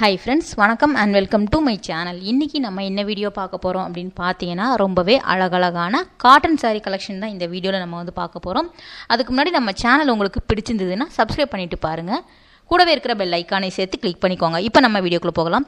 Hi friends, வணக்கம் and welcome to my channel. இன்னைக்கு நம்ம என்ன வீடியோ பார்க்க போறோம் அப்படினு பார்த்தீங்கன்னா ரொம்பவே அழகழகான காட்டன் saree கலெக்ஷன் தான் இந்த வீடியோல நம்ம வந்து பார்க்க போறோம். அதுக்கு முன்னாடி நம்ம சேனல் உங்களுக்கு பிடிச்சிருந்ததுன்னா subscribe பண்ணிட்டு பாருங்க. கூடவே இருக்கிற பெல் ஐகானை சேர்த்து கிளிக் பண்ணிக்கோங்க. இப்போ நம்ம வீடியோக்குள்ள போகலாம்.